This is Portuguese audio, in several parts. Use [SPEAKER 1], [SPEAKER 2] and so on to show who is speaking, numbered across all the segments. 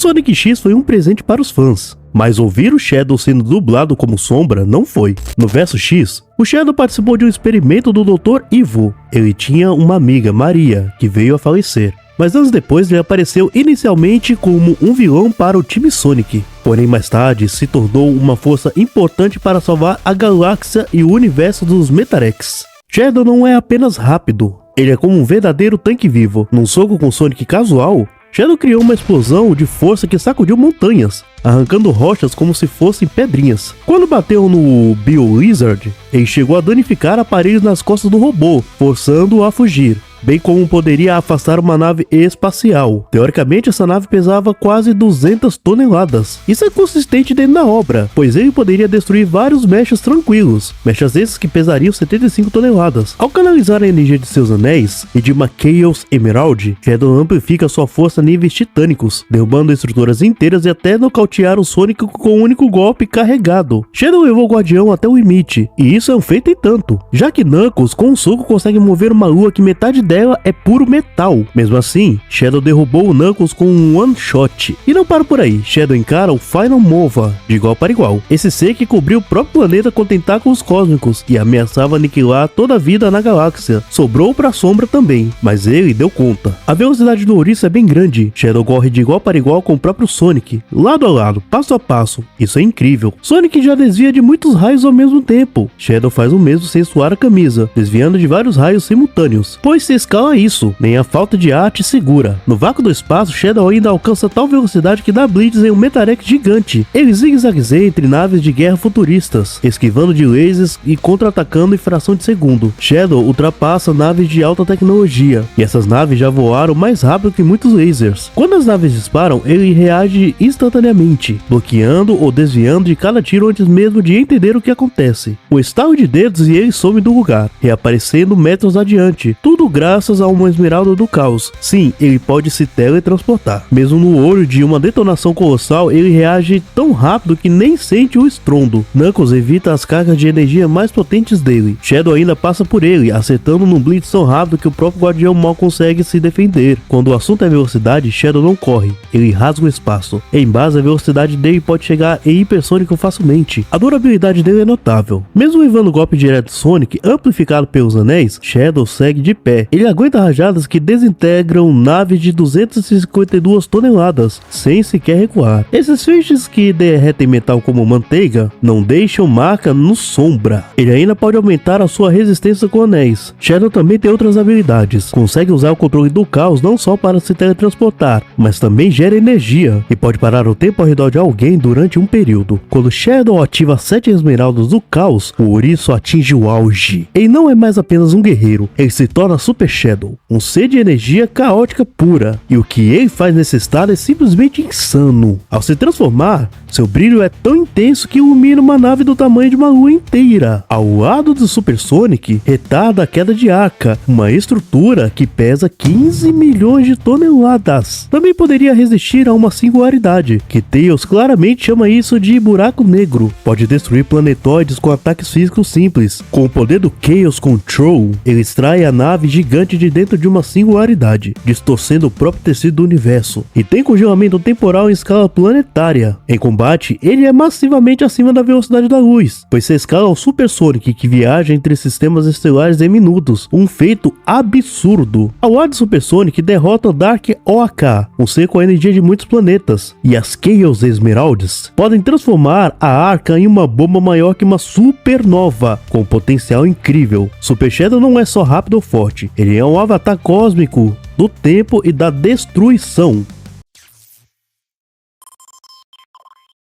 [SPEAKER 1] Sonic X foi um presente para os fãs, mas ouvir o Shadow sendo dublado como Sombra não foi. No Verso X, o Shadow participou de um experimento do Dr. Evil. Ele tinha uma amiga, Maria, que veio a falecer, mas anos depois ele apareceu inicialmente como um vilão para o time Sonic. Porém, mais tarde, se tornou uma força importante para salvar a galáxia e o universo dos Metarex. Shadow não é apenas rápido, ele é como um verdadeiro tanque vivo. Num soco com Sonic casual, Shadow criou uma explosão de força que sacudiu montanhas, arrancando rochas como se fossem pedrinhas. Quando bateu no Bio-Lizard, ele chegou a danificar aparelhos nas costas do robô, forçando-o a fugir, bem como poderia afastar uma nave espacial. Teoricamente, essa nave pesava quase 200 toneladas. Isso é consistente dentro da obra, pois ele poderia destruir vários mechas tranquilos, mechas esses que pesariam 75 toneladas. Ao canalizar a energia de seus anéis e de uma Chaos Emerald, Shadow amplifica sua força a níveis titânicos, derrubando estruturas inteiras e até nocautear o Sonic com um único golpe carregado. Shadow levou o Guardião até o limite, e isso é um feito em tanto, já que Knuckles com um soco consegue mover uma lua que metade dela é puro metal. Mesmo assim, Shadow derrubou o Knuckles com um one shot. E não para por aí, Shadow encara o Final Mova de igual para igual. Esse ser que cobriu o próprio planeta com tentáculos cósmicos e ameaçava aniquilar toda a vida na galáxia. Sobrou pra Sombra também, mas ele deu conta. A velocidade do ouriço é bem grande. Shadow corre de igual para igual com o próprio Sonic, lado a lado, passo a passo. Isso é incrível. Sonic já desvia de muitos raios ao mesmo tempo. Shadow faz o mesmo sem suar a camisa, desviando de vários raios simultâneos, pois se escala isso, nem a falta de arte segura. No vácuo do espaço, Shadow ainda alcança tal velocidade que dá blitz em um Metarex gigante. Ele zigue-zagueia entre naves de guerra futuristas, esquivando de lasers e contra-atacando em fração de segundo. Shadow ultrapassa naves de alta tecnologia, e essas naves já voaram mais rápido que muitos lasers. Quando as naves disparam, ele reage instantaneamente, bloqueando ou desviando de cada tiro antes mesmo de entender o que acontece. Um estalo de dedos e ele some do lugar, reaparecendo metros adiante, tudo graças a uma esmeralda do caos. Sim, ele pode se teletransportar. Mesmo no olho de uma detonação colossal, ele reage tão rápido que nem sente o estrondo. Knuckles evita as cargas de energia mais potentes dele. Shadow ainda passa por ele, acertando num blitz tão rápido que o próprio Guardião mal consegue se defender. Quando o assunto é velocidade, Shadow não corre, ele rasga o espaço. Em base, a velocidade dele pode chegar em hipersônico facilmente. A durabilidade dele é notável. Mesmo levando o golpe direto de Sonic, amplificado pelos anéis, Shadow segue de pé. Ele aguenta rajadas que desintegram naves de 252 toneladas, sem sequer recuar. Esses feixes que derretem metal como manteiga, não deixam marca no Sombra. Ele ainda pode aumentar a sua resistência com anéis. Shadow também tem outras habilidades. Consegue usar o controle do caos não só para se teletransportar, mas também gera energia, e pode parar o tempo ao redor de alguém durante um período. Quando Shadow ativa 7 esmeraldas do caos, o ouriço atinge o auge. Ele não é mais apenas um guerreiro, ele se torna Super Shadow, um ser de energia caótica pura, e o que ele faz nesse estado é simplesmente insano. Ao se transformar, seu brilho é tão intenso que ilumina uma nave do tamanho de uma lua inteira. Ao lado do Super Sonic, retarda a queda de Arca, uma estrutura que pesa 15 milhões de toneladas. Também poderia resistir a uma singularidade, que Tails claramente chama isso de buraco negro. Pode destruir planetoides com ataques físicos simples. Com o poder do Chaos Control, ele extrai a nave gigante de dentro de uma singularidade, distorcendo o próprio tecido do universo, e tem congelamento temporal em escala planetária. Em combate, ele é massivamente acima da velocidade da luz, pois se escala ao Super Sonic, que viaja entre sistemas estelares em minutos, um feito absurdo. Ao lado de Super Sonic, derrota Dark OAK, um ser com a energia de muitos planetas, e as Chaos Emeralds podem transformar a Arca em uma bomba maior que uma supernova, com potencial incrível. Super Shadow não é só rápido ou forte, ele é um avatar cósmico do tempo e da destruição.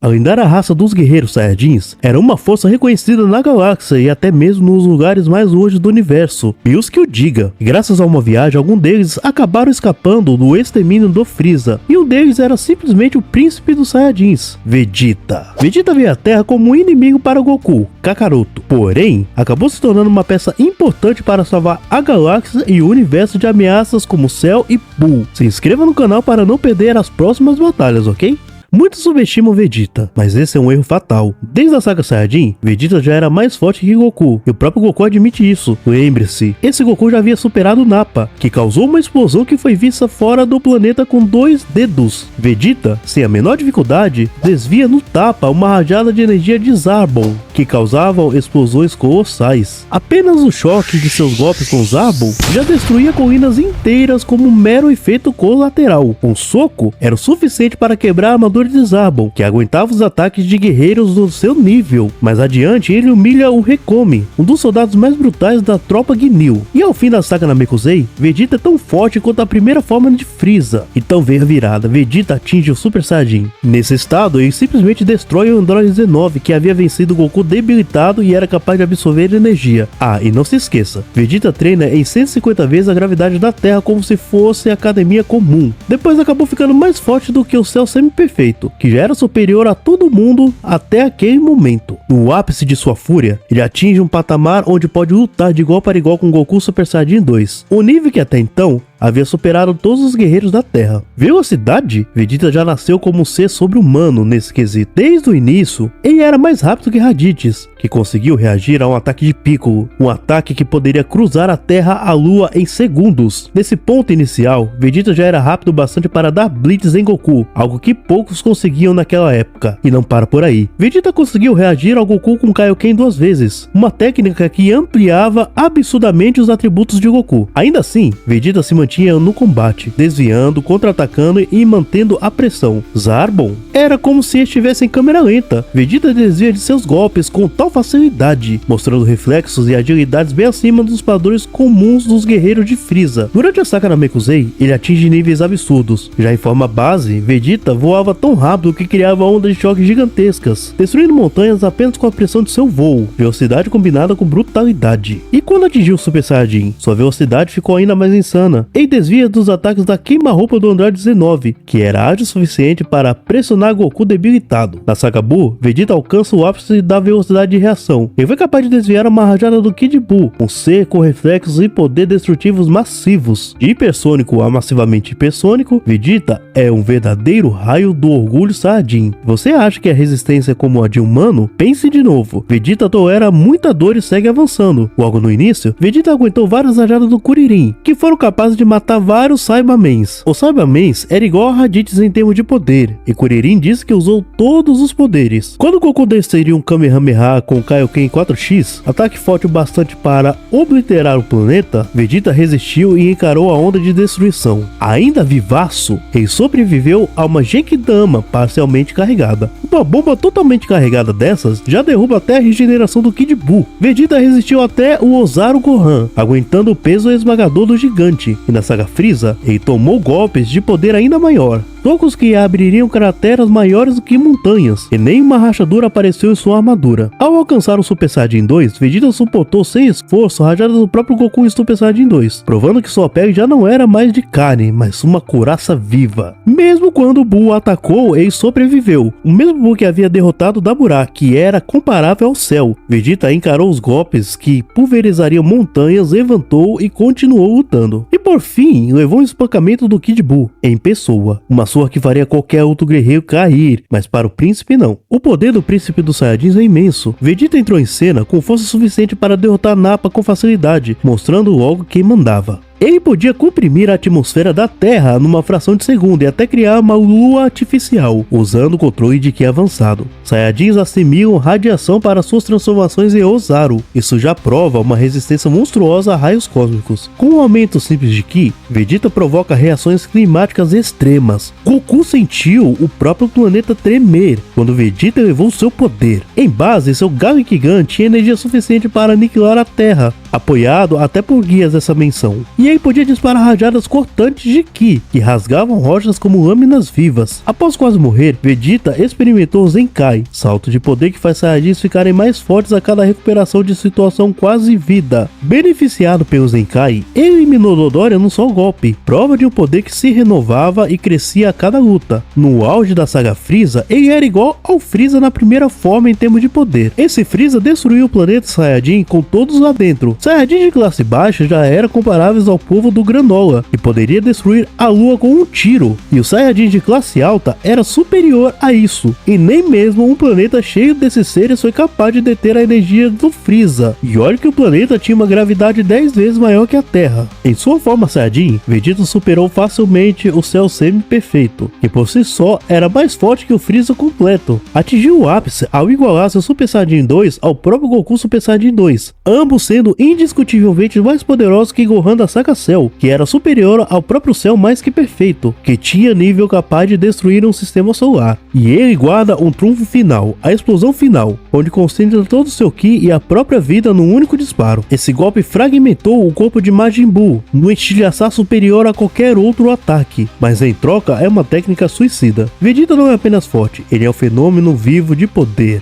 [SPEAKER 1] A lendária raça dos guerreiros Saiyajins era uma força reconhecida na galáxia e até mesmo nos lugares mais longe do universo. Deus que o diga. E graças a uma viagem, alguns deles acabaram escapando do extermínio do Freeza. E um deles era simplesmente o príncipe dos Saiyajins, Vegeta. Vegeta veio à Terra como um inimigo para Goku, Kakaroto. Porém, acabou se tornando uma peça importante para salvar a galáxia e o universo de ameaças como Cell e Buu. Se inscreva no canal para não perder as próximas batalhas, ok? Muitos subestimam Vegeta, mas esse é um erro fatal. Desde a saga Saiyajin, Vegeta já era mais forte que Goku, e o próprio Goku admite isso. Lembre-se, esse Goku já havia superado Nappa, que causou uma explosão que foi vista fora do planeta com 2 dedos. Vegeta, sem a menor dificuldade, desvia no tapa uma rajada de energia de Zarbon, que causavam explosões colossais. Apenas o choque de seus golpes com Zarbon já destruía colinas inteiras como um mero efeito colateral. Um soco era o suficiente para quebrar a armadura de Zarbon, que aguentava os ataques de guerreiros do seu nível. Mais adiante, ele humilha o Recomi, um dos soldados mais brutais da tropa Ginyu. E ao fim da saga Namekusei, Vegeta é tão forte quanto a primeira forma de Frieza. Então vem a virada, Vegeta atinge o Super Saiyajin. Nesse estado, ele simplesmente destrói o Android 19, que havia vencido Goku debilitado e era capaz de absorver energia. Ah, e não se esqueça, Vegeta treina em 150 vezes a gravidade da Terra como se fosse academia comum. Depois acabou ficando mais forte do que o Cell semi-perfeito, que já era superior a todo mundo até aquele momento. No ápice de sua fúria, ele atinge um patamar onde pode lutar de igual para igual com Goku Super Saiyajin 2, um nível que até então havia superado todos os guerreiros da Terra. Velocidade? Vegeta já nasceu como um ser sobre-humano nesse quesito. Desde o início, ele era mais rápido que Raditz, que conseguiu reagir a um ataque de Piccolo, um ataque que poderia cruzar a Terra à Lua em segundos. Nesse ponto inicial, Vegeta já era rápido bastante para dar blitz em Goku, algo que poucos conseguiam naquela época. E não para por aí. Vegeta conseguiu reagir ao Goku com Kaioken 2 vezes, uma técnica que ampliava absurdamente os atributos de Goku. Ainda assim, Vegeta se mantinha no combate, desviando, contra-atacando e mantendo a pressão. Zarbon era como se estivesse em câmera lenta. Vegeta desvia de seus golpes com tal facilidade, mostrando reflexos e agilidades bem acima dos padrões comuns dos guerreiros de Frieza. Durante a saga Namekusei, ele atinge níveis absurdos. Já em forma base, Vegeta voava tão rápido que criava ondas de choque gigantescas, destruindo montanhas apenas com a pressão de seu voo, velocidade combinada com brutalidade. E quando atingiu o Super Saiyajin, sua velocidade ficou ainda mais insana. Ele desvia dos ataques da queima-roupa do Android 19, que era ágil o suficiente para pressionar Goku debilitado. Na saga Buu, Vegeta alcança o ápice da velocidade de reação. Ele foi capaz de desviar uma rajada do Kid Buu, um ser com reflexos e poder destrutivos massivos. De hipersônico a massivamente hipersônico, Vegeta é um verdadeiro raio do orgulho Saiyajin. Você acha que a resistência é como a de humano? Pense de novo. Vegeta tolera muita dor e segue avançando. Logo no início, Vegeta aguentou várias rajadas do Kuririn, que foram capazes de matar vários Saibamens. O Saibamens era igual a Raditz em termos de poder, e Kuririn disse que usou todos os poderes. Quando Goku desceria um Kamehameha com o Kaioken 4X, ataque forte o bastante para obliterar o planeta, Vegeta resistiu e encarou a onda de destruição. Ainda vivaço, ele sobreviveu a uma Genkidama parcialmente carregada. Uma bomba totalmente carregada dessas já derruba até a regeneração do Kid Buu. Vegeta resistiu até o Ozaru Gohan, aguentando o peso esmagador do gigante, e na saga Frieza, ele tomou golpes de poder ainda maior. Socos que abririam crateras maiores do que montanhas, e nem uma rachadura apareceu em sua armadura. Ao alcançar o Super Saiyajin 2, Vegeta suportou sem esforço rajadas do próprio Goku em Super Saiyajin 2, provando que sua pele já não era mais de carne, mas uma couraça viva. Mesmo quando o Buu atacou, ele sobreviveu. O mesmo Buu que havia derrotado Dabura, que era comparável ao Cell. Vegeta encarou os golpes que pulverizariam montanhas, levantou e continuou lutando. E por fim, levou um espancamento do Kid Buu, em pessoa. Uma surra que faria qualquer outro guerreiro cair, mas para o príncipe não. O poder do príncipe dos Saiyajins é imenso. Vegeta entrou em cena com força suficiente para derrotar Nappa com facilidade, mostrando logo quem mandava. Ele podia comprimir a atmosfera da Terra numa fração de segundo e até criar uma lua artificial, usando o controle de Ki avançado. Saiyajins assimilam radiação para suas transformações em Ozaru. Isso já prova uma resistência monstruosa a raios cósmicos. Com um aumento simples de Ki, Vegeta provoca reações climáticas extremas. Goku sentiu o próprio planeta tremer quando Vegeta elevou seu poder. Em base, seu Gallikigan tinha energia suficiente para aniquilar a Terra, apoiado até por guias dessa menção. E ele podia disparar rajadas cortantes de Ki, que rasgavam rochas como lâminas vivas. Após quase morrer, Vegeta experimentou o Zenkai, salto de poder que faz Saiyajins ficarem mais fortes a cada recuperação de situação quase vida. Beneficiado pelo Zenkai, ele eliminou Dodoria num só golpe, prova de um poder que se renovava e crescia a cada luta. No auge da saga Frieza, ele era igual ao Frieza na primeira forma em termos de poder. Esse Frieza destruiu o planeta Saiyajin com todos lá dentro, Saiyajins de classe baixa já eram comparáveis ao povo do Granola, que poderia destruir a lua com um tiro, e o Saiyajin de classe alta era superior a isso, e nem mesmo um planeta cheio desses seres foi capaz de deter a energia do Freeza. E olha que o planeta tinha uma gravidade 10 vezes maior que a Terra. Em sua forma Saiyajin, Vegeta superou facilmente o Cell semi-perfeito, que por si só era mais forte que o Freeza completo. Atingiu o ápice ao igualar seu Super Saiyajin 2 ao próprio Goku Super Saiyajin 2, ambos sendo indiscutivelmente mais poderosos que Gohan da saga Cell, que era superior ao próprio Cell mais que perfeito, que tinha nível capaz de destruir um sistema solar. E ele guarda um trunfo final, a explosão final, onde concentra todo o seu Ki e a própria vida num único disparo. Esse golpe fragmentou o corpo de Majin Buu, num estilhaçar superior a qualquer outro ataque, mas em troca é uma técnica suicida. Vegeta não é apenas forte, ele é um fenômeno vivo de poder.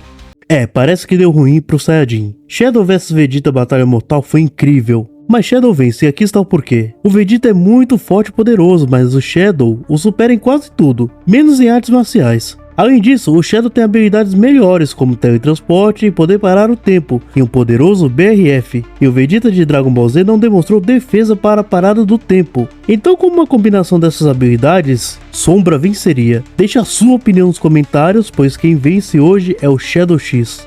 [SPEAKER 1] Parece que deu ruim pro Saiyajin. Shadow vs Vegeta Batalha Mortal foi incrível, mas Shadow vence e aqui está o porquê. O Vegeta é muito forte e poderoso, mas o Shadow o supera em quase tudo, menos em artes marciais. Além disso, o Shadow tem habilidades melhores como teletransporte e poder parar o tempo, e um poderoso BRF, e o Vegeta de Dragon Ball Z não demonstrou defesa para a parada do tempo. Então, com uma combinação dessas habilidades, Sombra venceria. Deixe a sua opinião nos comentários, pois quem vence hoje é o Shadow X.